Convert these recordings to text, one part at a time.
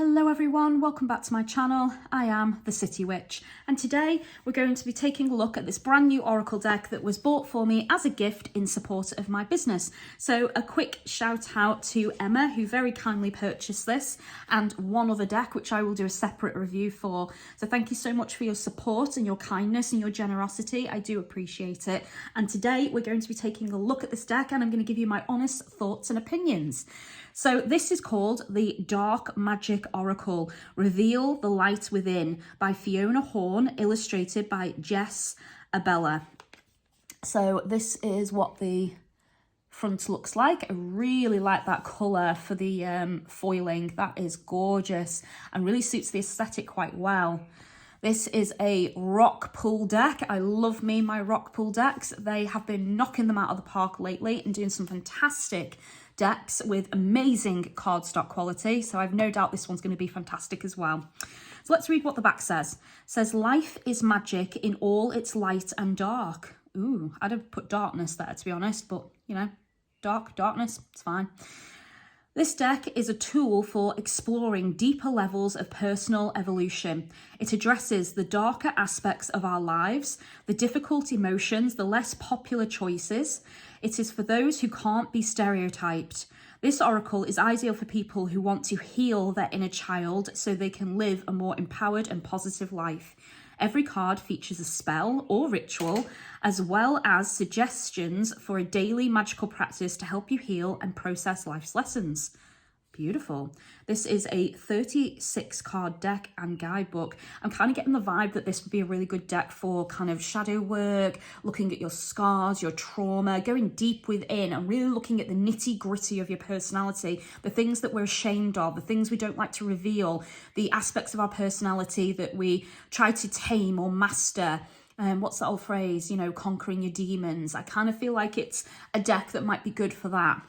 Hello everyone, welcome back to my channel. I am the City Witch, and today we're going to be taking a look at this brand new oracle deck that was bought for me as a gift in support of my business. So a quick shout out to Emma, who very kindly purchased this, and one other deck which I will do a separate review for. So thank you so much for your support and your kindness and your generosity. I do appreciate it. And today we're going to be taking a look at this deck, and I'm going to give you my honest thoughts and opinions. So this is called the Dark Magic Oracle, Reveal the Light Within by Fiona Horn, illustrated by Jess Abella. So this is what the front looks like. I really like that colour for the foiling. That is gorgeous and really suits the aesthetic quite well. This is a rock pool deck. I love my rock pool decks. They have been knocking them out of the park lately and doing some fantastic decks with amazing cardstock quality. So I've no doubt this one's going to be fantastic as well. So let's read what the back says. It says, life is magic in all its light and dark. Ooh, I'd have put darkness there, to be honest, but you know, darkness, it's fine. This deck is a tool for exploring deeper levels of personal evolution. It addresses the darker aspects of our lives, the difficult emotions, the less popular choices. It is for those who can't be stereotyped. This oracle is ideal for people who want to heal their inner child so they can live a more empowered and positive life. Every card features a spell or ritual, as well as suggestions for a daily magical practice to help you heal and process life's lessons. Beautiful. This is a 36 card deck and guidebook. I'm kind of getting the vibe that this would be a really good deck for kind of shadow work, looking at your scars, your trauma, going deep within and really looking at the nitty gritty of your personality, the things that we're ashamed of, the things we don't like to reveal, the aspects of our personality that we try to tame or master. What's that old phrase, you know, conquering your demons. I kind of feel like it's a deck that might be good for that.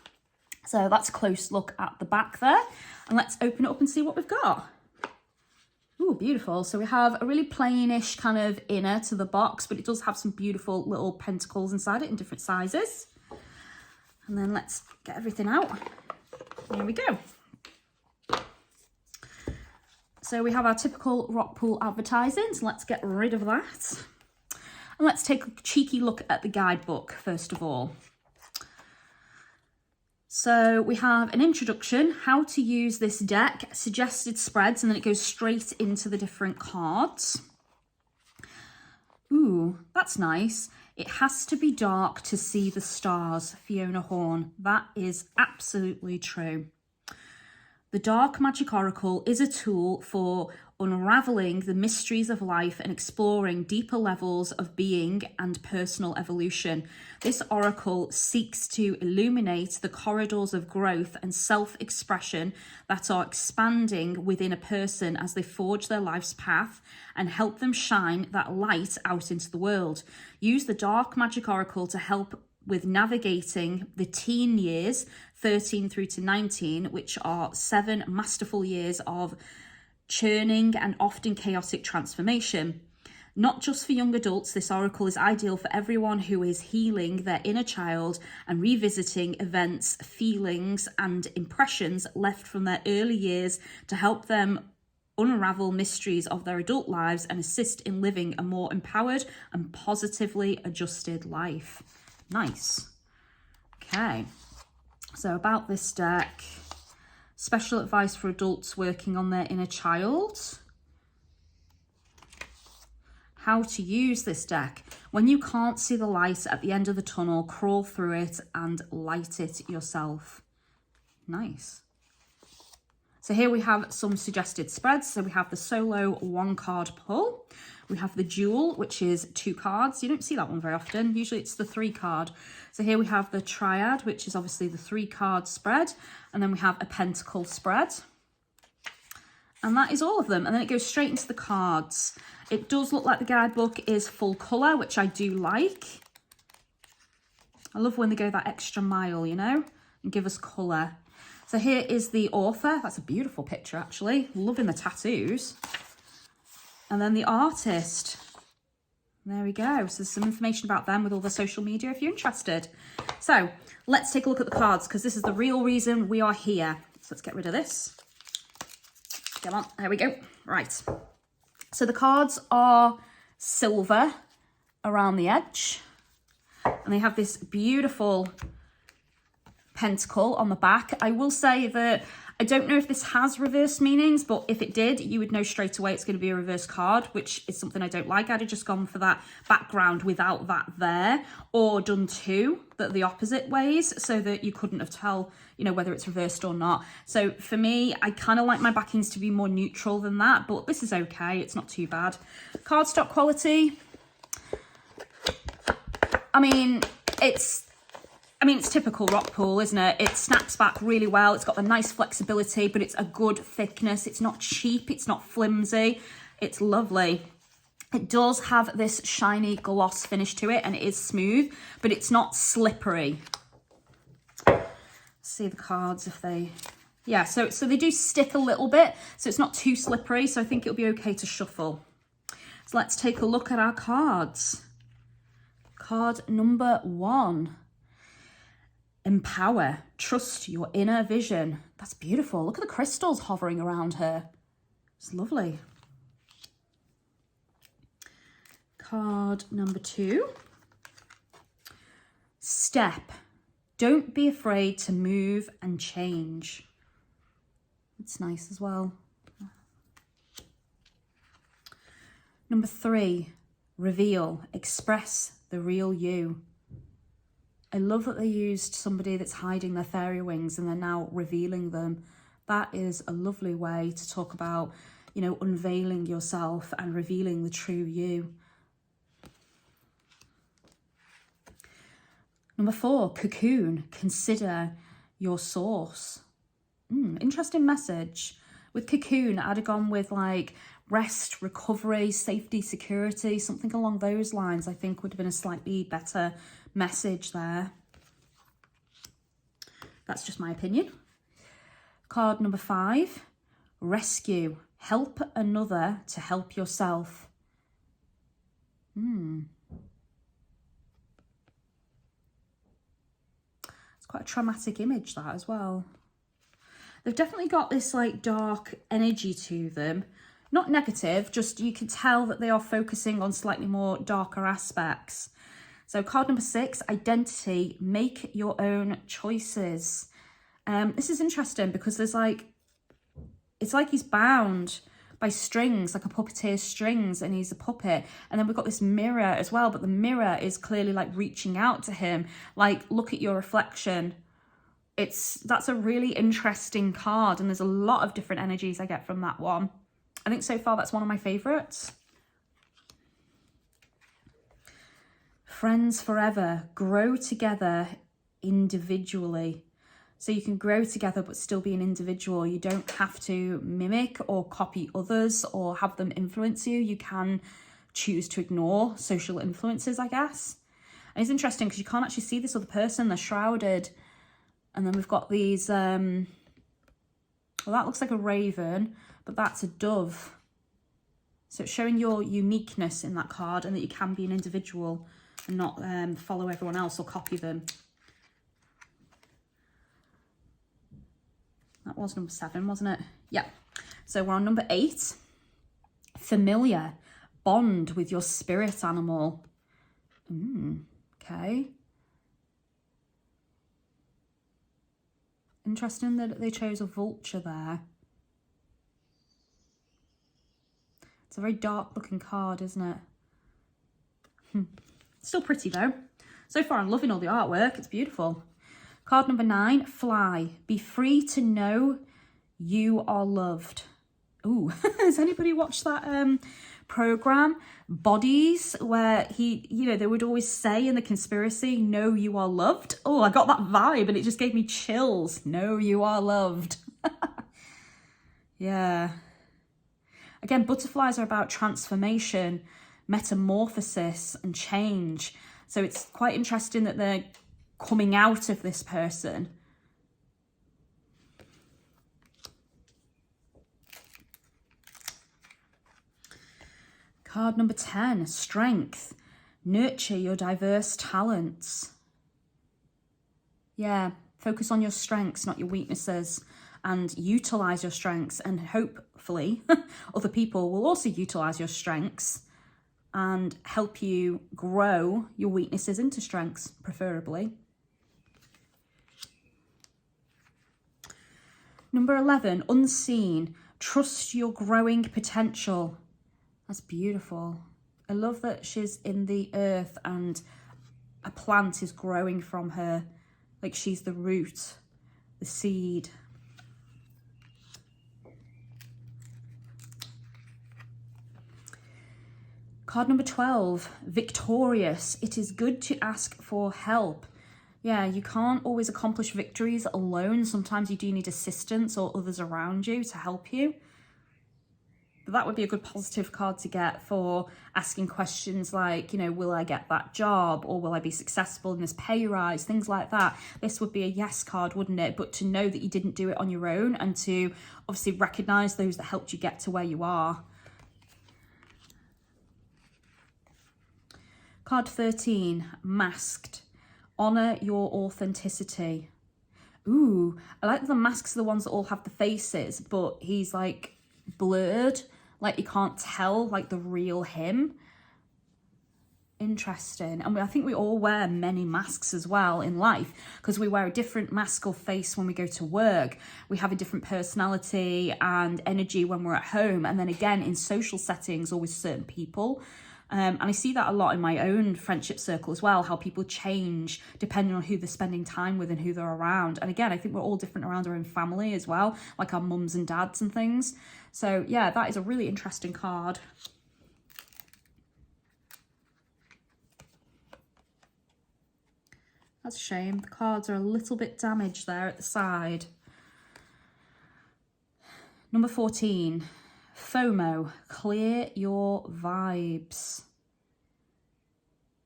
So that's a close look at the back there. And let's open it up and see what we've got. Ooh, beautiful. So we have a really plainish kind of inner to the box, but it does have some beautiful little pentacles inside it in different sizes. And then let's get everything out. Here we go. So we have our typical rock pool advertising. So let's get rid of that. And let's take a cheeky look at the guidebook first of all. So we have an introduction, how to use this deck, suggested spreads, and then it goes straight into the different cards. Ooh, that's nice. It has to be dark to see the stars, Fiona Horn. That is absolutely true. The Dark Magic Oracle is a tool for unraveling the mysteries of life and exploring deeper levels of being and personal evolution. This oracle seeks to illuminate the corridors of growth and self-expression that are expanding within a person as they forge their life's path and help them shine that light out into the world. Use the Dark Magic Oracle to help with navigating the teen years, 13 through to 19, which are 7 masterful years of churning and often chaotic transformation. Not just for young adults, this oracle is ideal for everyone who is healing their inner child and revisiting events, feelings, and impressions left from their early years to help them unravel mysteries of their adult lives and assist in living a more empowered and positively adjusted life. Nice. Okay, so about this deck, special advice for adults working on their inner child. How to use this deck. When you can't see the light at the end of the tunnel, crawl through it and light it yourself. Nice. So here we have some suggested spreads. So we have the solo 1-card pull. We have the dual, which is 2 cards. You don't see that one very often. Usually it's the 3-card. So here we have the triad, which is obviously the 3-card spread. And then we have a pentacle spread. And that is all of them. And then it goes straight into the cards. It does look like the guidebook is full colour, which I do like. I love when they go that extra mile, you know, and give us colour. So here is the author. That's a beautiful picture, actually. Loving the tattoos. And then the artist. There we go. So there's some information about them with all the social media if you're interested. So let's take a look at the cards because this is the real reason we are here. So let's get rid of this. Come on, there we go. Right. So the cards are silver around the edge. And they have this beautiful pentacle on the back. I will say that I don't know if this has reverse meanings, but if it did, you would know straight away it's going to be a reverse card, which is something I don't like. I'd have just gone for that background without that there, or done two that are the opposite ways so that you couldn't have tell, you know, whether it's reversed or not. So for me, I kind of like my backings to be more neutral than that, but this is okay. It's not too bad. Cardstock quality. I mean, it's typical rock pool, isn't it? It snaps back really well. It's got the nice flexibility, but it's a good thickness. It's not cheap. It's not flimsy. It's lovely. It does have this shiny gloss finish to it, and it is smooth, but it's not slippery. See the cards if they... Yeah, so they do stick a little bit, so it's not too slippery, so I think it'll be okay to shuffle. So let's take a look at our cards. Card number 1. Empower. Trust your inner vision. That's beautiful. Look at the crystals hovering around her. It's lovely. Card number 2. Step. Don't be afraid to move and change. It's nice as well. Number 3. Reveal. Express the real you. I love that they used somebody that's hiding their fairy wings and they're now revealing them. That is a lovely way to talk about, you know, unveiling yourself and revealing the true you. Number 4, cocoon. Consider your source. Interesting message. With cocoon, I'd have gone with like rest, recovery, safety, security, something along those lines. I think would have been a slightly better message there. That's just my opinion. Card number 5, rescue. Help another to help yourself. It's quite a traumatic image, that as well. They've definitely got this like dark energy to them. Not negative, just you can tell that they are focusing on slightly more darker aspects. So card number 6, identity. Make your own choices. This is interesting because there's like, it's like he's bound by strings, like a puppeteer's strings, and he's a puppet. And then we've got this mirror as well, but the mirror is clearly like reaching out to him, like, look at your reflection. That's a really interesting card, and there's a lot of different energies I get from that one. I think so far that's one of my favorites. Friends forever. Grow together individually. So you can grow together but still be an individual. You don't have to mimic or copy others or have them influence you. You can choose to ignore social influences, I guess. And it's interesting because you can't actually see this other person. They're shrouded. And then we've got these, well, that looks like a raven, but that's a dove. So it's showing your uniqueness in that card and that you can be an individual and not follow everyone else or copy them. That was number 7, wasn't it? Yeah. So we're on number 8. Familiar. Bond with your spirit animal. Okay. Interesting that they chose a vulture there. It's a very dark looking card, isn't it? Still pretty though. So far I'm loving all the artwork. It's beautiful. Card number 9, fly. Be free to know you are loved. Ooh, has anybody watched that program, Bodies, where they would always say in the conspiracy, know you are loved? Oh, I got that vibe and it just gave me chills. Know you are loved. Yeah. Again, butterflies are about transformation, metamorphosis and change. So it's quite interesting that they're coming out of this person. Card number 10, strength. Nurture your diverse talents. Yeah, focus on your strengths, not your weaknesses. and utilize your strengths, and hopefully other people will also utilize your strengths and help you grow your weaknesses into strengths, preferably. Number 11, unseen. Trust your growing potential. That's beautiful. I love that she's in the earth and a plant is growing from her, like she's the root, the seed. Card number 12, victorious. It is good to ask for help. Yeah, you can't always accomplish victories alone. Sometimes you do need assistance or others around you to help you. But that would be a good positive card to get for asking questions like, you know, will I get that job, or will I be successful in this pay rise, things like that. This would be a yes card, wouldn't it? But to know that you didn't do it on your own, and to obviously recognise those that helped you get to where you are. Card 13, masked. Honour your authenticity. Ooh, I like the masks are the ones that all have the faces, but he's like blurred, like you can't tell like the real him. Interesting. And I think we all wear many masks as well in life, because we wear a different mask or face when we go to work. We have a different personality and energy when we're at home, and then again in social settings or with certain people. And I see that a lot in my own friendship circle as well, how people change depending on who they're spending time with and who they're around. And again, I think we're all different around our own family as well, like our mums and dads and things. So yeah, that is a really interesting card. That's a shame. The cards are a little bit damaged there at the side. Number 14. FOMO, clear your vibes.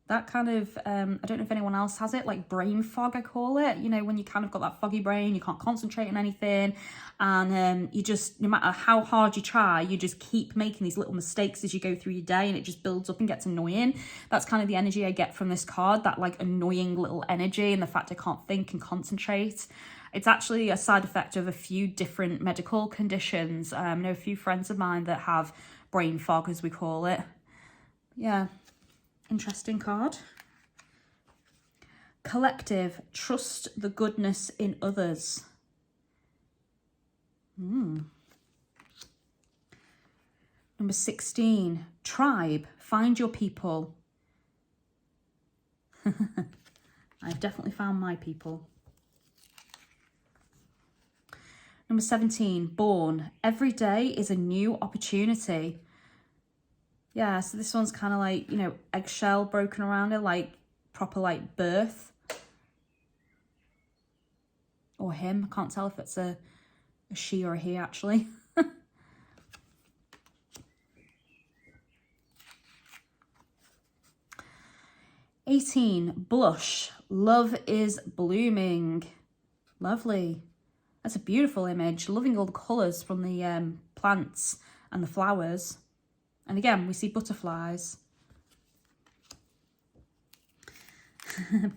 That kind of, I don't know if anyone else has it, like brain fog, I call it. You know, when you kind of got that foggy brain, you can't concentrate on anything. And you just, no matter how hard you try, you just keep making these little mistakes as you go through your day, and it just builds up and gets annoying. That's kind of the energy I get from this card, that like annoying little energy, and the fact I can't think and concentrate. It's actually a side effect of a few different medical conditions. I know a few friends of mine that have brain fog, as we call it. Yeah, interesting card. Collective, trust the goodness in others. Number 16, tribe, find your people. I've definitely found my people. Number 17, born. Every day is a new opportunity. Yeah, so this one's kind of like, you know, eggshell broken around it, like proper like birth. Or him. I can't tell if it's a she or a he actually. 18, blush. Love is blooming. Lovely. That's a beautiful image. Loving all the colours from the plants and the flowers. And again, we see butterflies.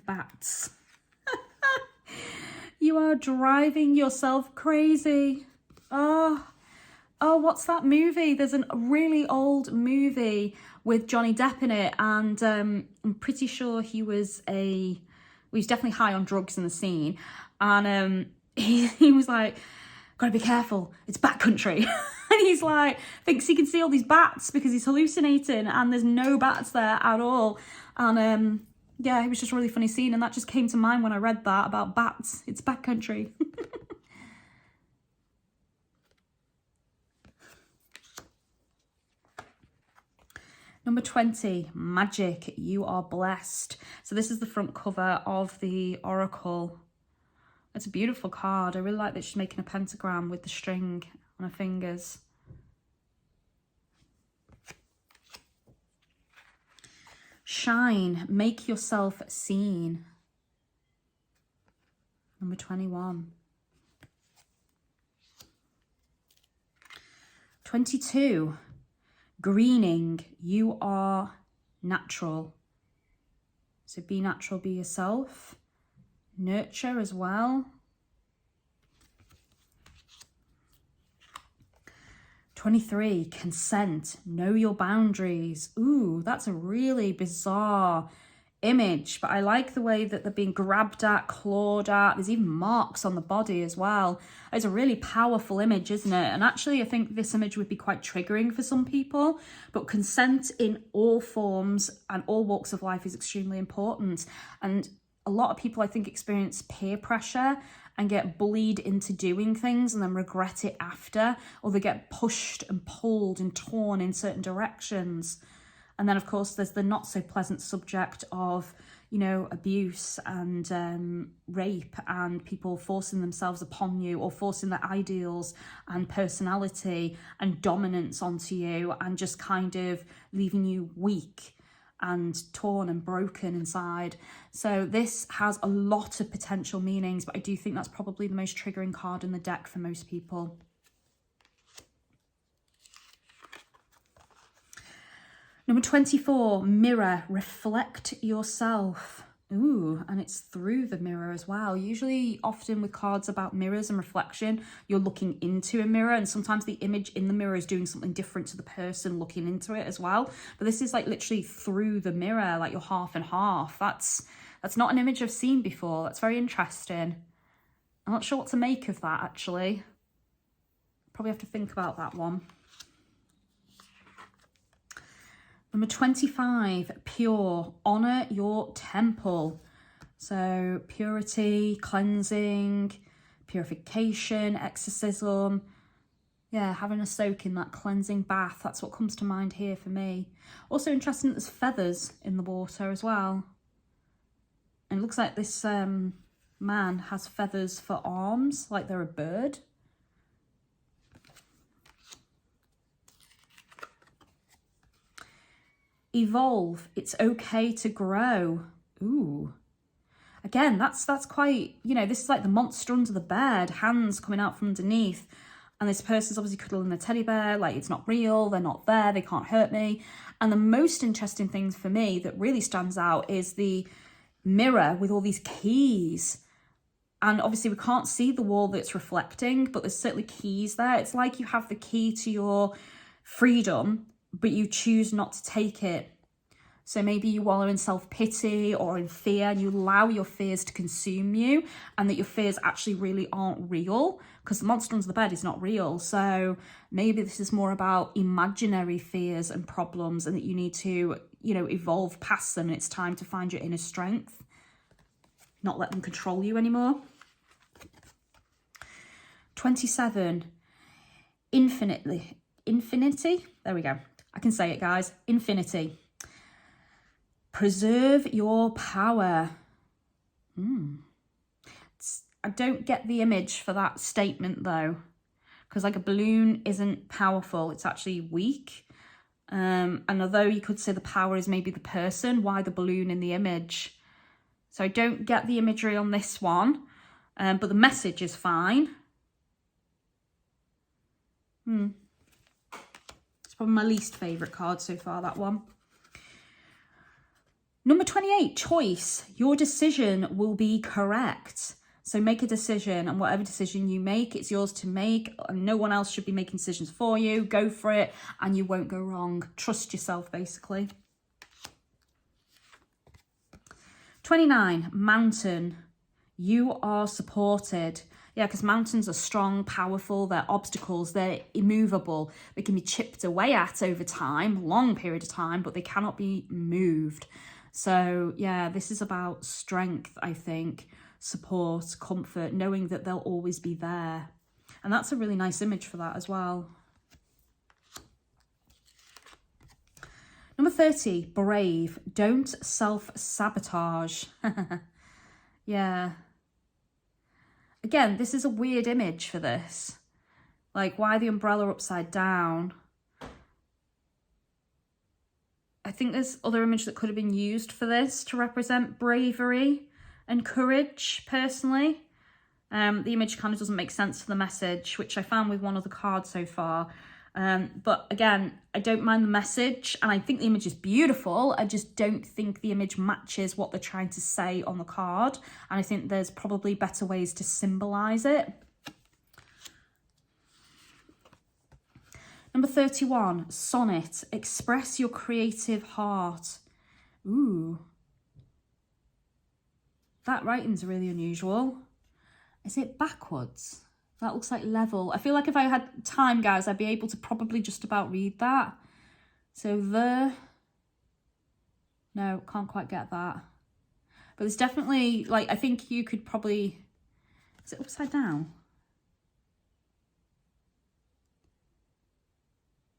Bats. You are driving yourself crazy. Oh, what's that movie? There's a really old movie with Johnny Depp in it, and I'm pretty sure he was definitely high on drugs in the scene, and he was like, gotta be careful, it's bat country. And he's like, thinks he can see all these bats because he's hallucinating, and there's no bats there at all. And yeah, it was just a really funny scene, and that just came to mind when I read that about bats. It's bat country. Number 20, Magick, you are blessed. So this is the front cover of the Oracle. It's a beautiful card. I really like that she's making a pentagram with the string on her fingers. Shine, make yourself seen. Number 21. 22. Greening, you are natural. So be natural, be yourself. Nurture as well. 23, consent, know your boundaries. Ooh, that's a really bizarre image, but I like the way that they're being grabbed at, clawed at. There's even marks on the body as well. It's a really powerful image, isn't it? And actually, I think this image would be quite triggering for some people, but consent in all forms and all walks of life is extremely important. And a lot of people, I think, experience peer pressure and get bullied into doing things and then regret it after, or they get pushed and pulled and torn in certain directions. And then, of course, there's the not so pleasant subject of, you know, abuse and rape and people forcing themselves upon you or forcing their ideals and personality and dominance onto you and just kind of leaving you weak and torn and broken inside. So this has a lot of potential meanings, but I do think that's probably the most triggering card in the deck for most people. Number 24, mirror, reflect yourself. Ooh, and it's through the mirror as well. Usually, often with cards about mirrors and reflection, you're looking into a mirror, and sometimes the image in the mirror is doing something different to the person looking into it as well. But this is like literally through the mirror, like you're half and half. That's not an image I've seen before. That's very interesting. I'm not sure what to make of that, actually. Probably have to think about that one. Number 25, pure, honour your temple. So purity, cleansing, purification, exorcism. Yeah, having a soak in that cleansing bath. That's what comes to mind here for me. Also interesting that there's feathers in the water as well. And it looks like this man has feathers for arms, like they're a bird. Evolve, it's okay to grow. Ooh. Again, that's quite, you know, this is like the monster under the bed, hands coming out from underneath. And this person's obviously cuddling a teddy bear, like it's not real, they're not there, they can't hurt me. And the most interesting thing for me that really stands out is the mirror with all these keys. And obviously we can't see the wall that's reflecting, but there's certainly keys there. It's like you have the key to your freedom, but you choose not to take it. So maybe you wallow in self-pity or in fear and you allow your fears to consume you, and that your fears actually really aren't real because the monster under the bed is not real. So maybe this is more about imaginary fears and problems, and that you need to, you know, evolve past them. And it's time to find your inner strength, not let them control you anymore. 27, infinity. There we go. I can say it, guys. Infinity. Preserve your power. I don't get the image for that statement though, because like a balloon isn't powerful, it's actually weak. And although you could say the power is maybe the person, why the balloon in the image? So I don't get the imagery on this one, but the message is fine. It's probably my least favourite card so far, that one. Number 28, choice. Your decision will be correct. So make a decision, and whatever decision you make, it's yours to make. And no one else should be making decisions for you. Go for it and you won't go wrong. Trust yourself, basically. 29, mountain. You are supported. Yeah, because mountains are strong, powerful, they're obstacles, they're immovable. They can be chipped away at over time, long period of time, but they cannot be moved. So yeah, this is about strength, I think, support, comfort, knowing that they'll always be there. And that's a really nice image for that as well. Number 30, brave. Don't self-sabotage. Yeah. Again, this is a weird image for this. Like, why the umbrella upside down? I think there's other image that could have been used for this to represent bravery and courage, personally. The image kind of doesn't make sense for the message, which I found with one other card so far. But again, I don't mind the message, and I think the image is beautiful. I just don't think the image matches what they're trying to say on the card. And I think there's probably better ways to symbolize it. Number 31, sonnet, express your creative heart. Ooh. That writing's really unusual. Is it backwards? That looks like level. I feel like if I had time, guys, I'd be able to probably just about read that. So no, can't quite get that. But there's definitely, like, I think you could probably, is it upside down?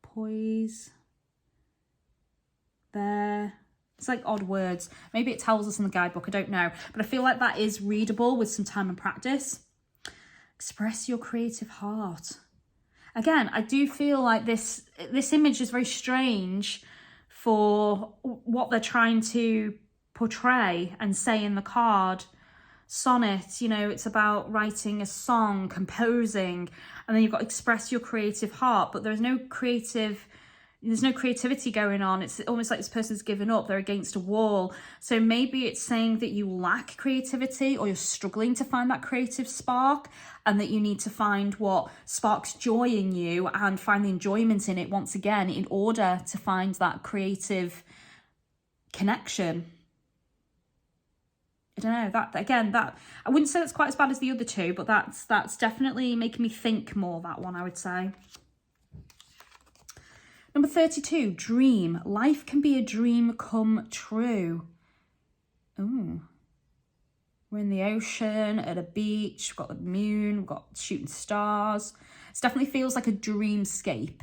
Poise. There. It's like odd words. Maybe it tells us in the guidebook, I don't know. But I feel like that is readable with some time and practice. Express your creative heart. Again, I do feel like this image is very strange for what they're trying to portray and say in the card. Sonnet, you know, it's about writing a song, composing, and then you've got express your creative heart, but there's no creativity going on. It's almost like this person's given up, they're against a wall. So maybe it's saying that you lack creativity, or you're struggling to find that creative spark, and that you need to find what sparks joy in you and find the enjoyment in it once again in order to find that creative connection. I don't know, that I wouldn't say that's quite as bad as the other two, but that's definitely making me think more, that one, I would say. Number 32, dream. Life can be a dream come true. Ooh. We're in the ocean, at a beach, we've got the moon, we've got shooting stars. It definitely feels like a dreamscape.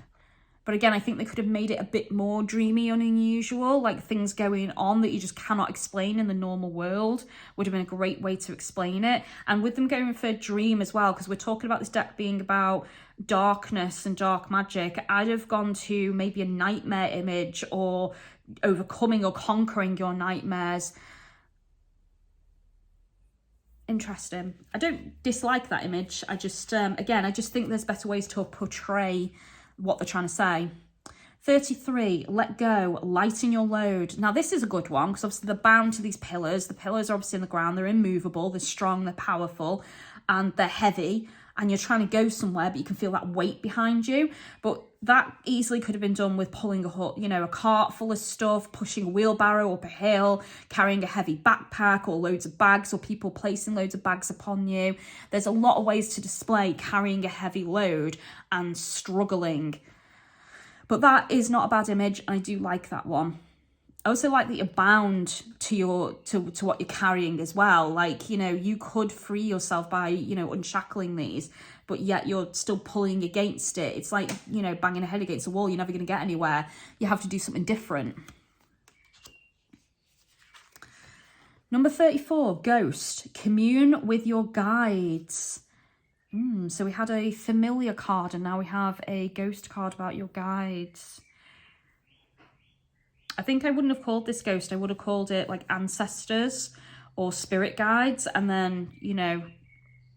But again, I think they could have made it a bit more dreamy and unusual, like things going on that you just cannot explain in the normal world would have been a great way to explain it. And with them going for dream as well, because we're talking about this deck being about darkness and dark magic, I'd have gone to maybe a nightmare image, or overcoming or conquering your nightmares. Interesting. I don't dislike that image. I just, again, I just think there's better ways to portray what they're trying to say. 33, let go, lighten your load. Now this is a good one, because obviously they're bound to these pillars. The pillars are obviously in the ground, they're immovable, they're strong, they're powerful, and they're heavy, and you're trying to go somewhere, but you can feel that weight behind you. But that easily could have been done with pulling a cart full of stuff, pushing a wheelbarrow up a hill, carrying a heavy backpack, or loads of bags, or people placing loads of bags upon you. There's a lot of ways to display carrying a heavy load and struggling. But that is not a bad image, and I do like that one. I also like that you're bound to what you're carrying as well. Like, you know, you could free yourself by, you know, unshackling these, but yet you're still pulling against it. It's like, you know, banging a head against a wall. You're never going to get anywhere. You have to do something different. Number 34, ghost. Commune with your guides. So we had a familiar card, and now we have a ghost card about your guides. I think I wouldn't have called this ghost. I would have called it like ancestors or spirit guides, and then, you know,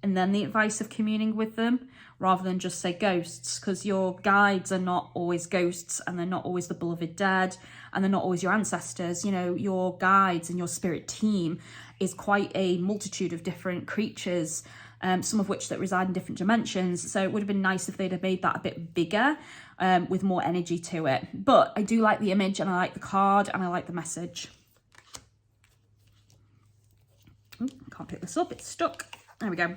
and then the advice of communing with them, rather than just say ghosts, because your guides are not always ghosts, and they're not always the beloved dead, and they're not always your ancestors. You know, your guides and your spirit team is quite a multitude of different creatures, some of which that reside in different dimensions. So it would have been nice if they'd have made that a bit bigger, with more energy to it. But I do like the image, and I like the card, and I like the message. I can't pick this up, it's stuck. There we go.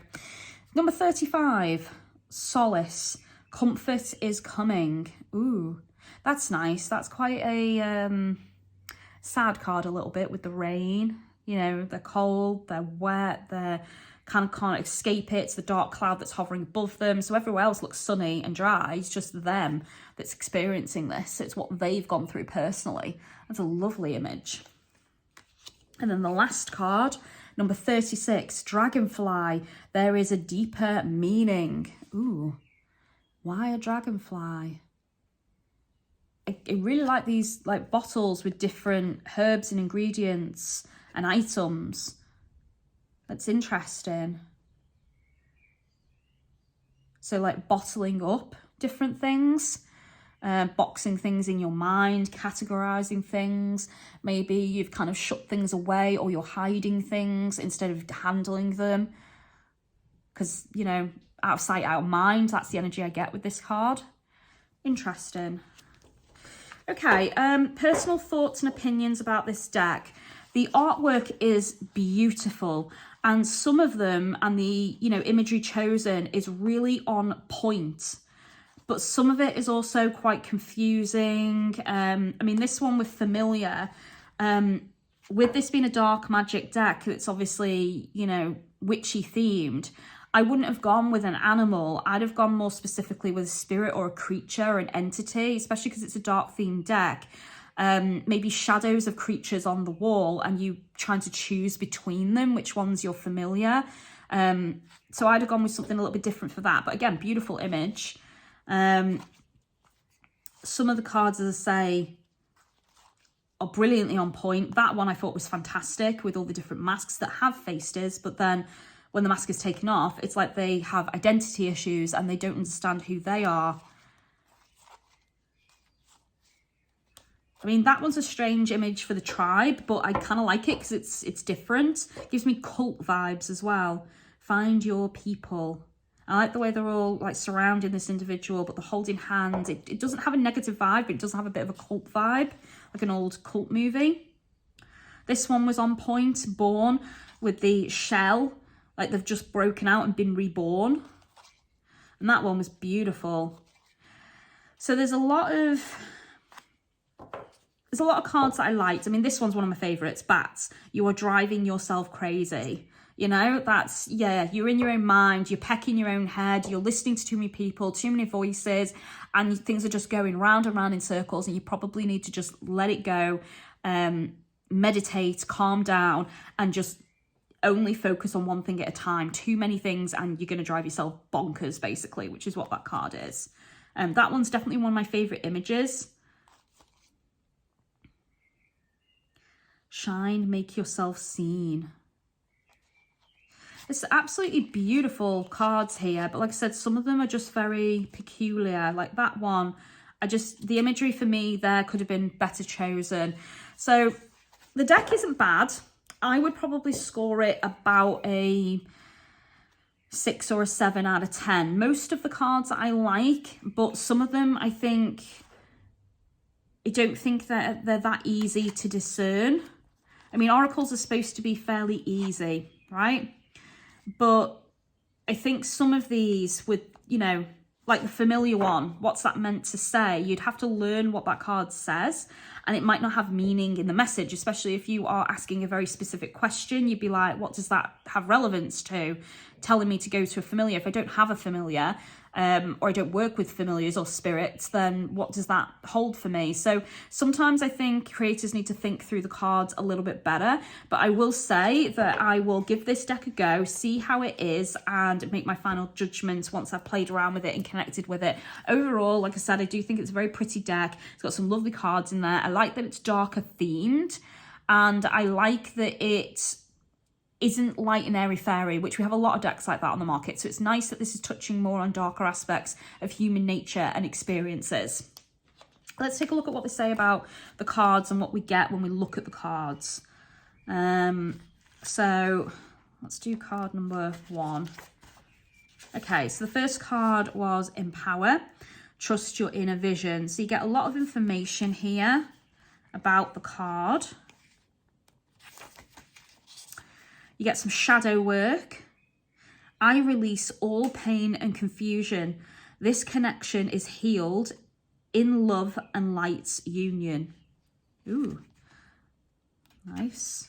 Number 35, solace. Comfort is coming. Ooh, that's nice. That's quite a sad card a little bit, with the rain. You know, they're cold, they're wet, they're kind of can't escape it. It's the dark cloud that's hovering above them. So everywhere else looks sunny and dry. It's just them that's experiencing this. It's what they've gone through personally. That's a lovely image. And then the last card, number 36, dragonfly. There is a deeper meaning. Ooh, why a dragonfly? I really like these like bottles with different herbs and ingredients and items. That's interesting. So like bottling up different things, boxing things in your mind, categorizing things. Maybe you've kind of shut things away, or you're hiding things instead of handling them. Because, you know, out of sight, out of mind, that's the energy I get with this card. Interesting. Okay, personal thoughts and opinions about this deck. The artwork is beautiful, and some of them and the, you know, imagery chosen is really on point, but some of it is also quite confusing. I mean, this one with familiar, with this being a dark magic deck, it's obviously, you know, witchy themed. I wouldn't have gone with an animal. I'd have gone more specifically with a spirit or a creature or an entity, especially because it's a dark themed deck. Maybe shadows of creatures on the wall and you trying to choose between them, which one's your familiar. So I'd have gone with something a little bit different for that. But again, beautiful image. Some of the cards, as I say, are brilliantly on point. That one I thought was fantastic with all the different masks that have faces, but then when the mask is taken off, it's like they have identity issues and they don't understand who they are. I mean, that one's a strange image for the tribe, but I kind of like it because it's different. It gives me cult vibes as well. Find your people. I like the way they're all like surrounding this individual, but they're holding hands. It doesn't have a negative vibe, but it does have a bit of a cult vibe, like an old cult movie. This one was on point, born with the shell, like they've just broken out and been reborn. And that one was beautiful. So there's a lot of cards that I liked. I mean, this one's one of my favorites, Bats. You are driving yourself crazy. You know, that's, yeah, you're in your own mind, you're pecking your own head, you're listening to too many people, too many voices, and things are just going round and round in circles, and you probably need to just let it go, meditate, calm down, and just only focus on one thing at a time. Too many things, and you're going to drive yourself bonkers, basically, which is what that card is. That one's definitely one of my favourite images. Shine, make yourself seen. It's absolutely beautiful cards here, but like I said, some of them are just very peculiar. Like that one, the imagery for me there could have been better chosen. So the deck isn't bad. I would probably score it about a 6 or a 7 out of 10. Most of the cards I like, but some of them I don't think that they're that easy to discern. I mean, oracles are supposed to be fairly easy, right? But I think some of these with, you know, like the familiar one, what's that meant to say? You'd have to learn what that card says, and it might not have meaning in the message, especially if you are asking a very specific question. You'd be like, what does that have relevance to? Telling me to go to a familiar. If I don't have a familiar, or I don't work with familiars or spirits, then what does that hold for me? So sometimes I think creators need to think through the cards a little bit better, but I will say that I will give this deck a go, see how it is, and make my final judgment once I've played around with it and connected with it. Overall, like I said, I do think it's a very pretty deck. It's got some lovely cards in there. I like that it's darker themed, and I like that it isn't light and airy fairy, which we have a lot of decks like that on the market. So it's nice that this is touching more on darker aspects of human nature and experiences. Let's take a look at what they say about the cards and what we get when we look at the cards. So let's do card number 1. Okay, so the first card was Empower. Trust your inner vision. So you get a lot of information here about the card. You get some shadow work. I release all pain and confusion. This connection is healed in love and light's union. Ooh, nice.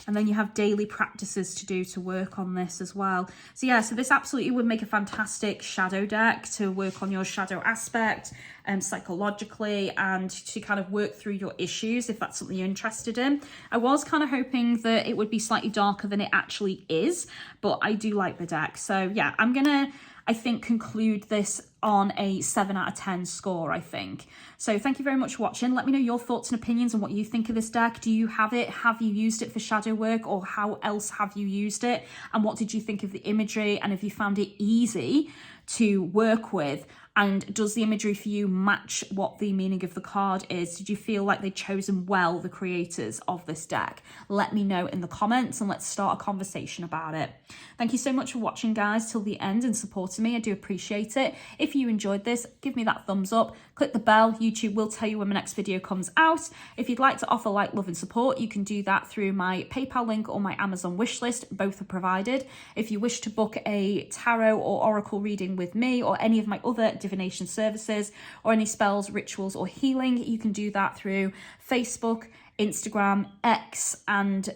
And then you have daily practices to do to work on this as well. So yeah, so this absolutely would make a fantastic shadow deck to work on your shadow aspect psychologically, and to kind of work through your issues if that's something you're interested in. I was kind of hoping that it would be slightly darker than it actually is, but I do like the deck. So yeah, I'm gonna, I think, conclude this on a 7 out of 10 score, I think. So thank you very much for watching. Let me know your thoughts and opinions on what you think of this deck. Do you have it? Have you used it for shadow work, or how else have you used it? And what did you think of the imagery? And if you found it easy to work with, And does the imagery for you match what the meaning of the card is? Did you feel like they'd chosen well, the creators of this deck? Let me know in the comments and let's start a conversation about it. Thank you so much for watching, guys, till the end and supporting me. I do appreciate it. If you enjoyed this, give me that thumbs up, click the bell. YouTube will tell you when my next video comes out. If you'd like to offer like, love and support, you can do that through my PayPal link or my Amazon wishlist. Both are provided. If you wish to book a tarot or oracle reading with me or any of my other divination services or any spells, rituals or healing, you can do that through Facebook, Instagram, X and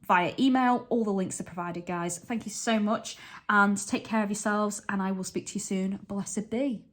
via email. All the links are provided, guys. Thank you so much and take care of yourselves, and I will speak to you soon. Blessed be.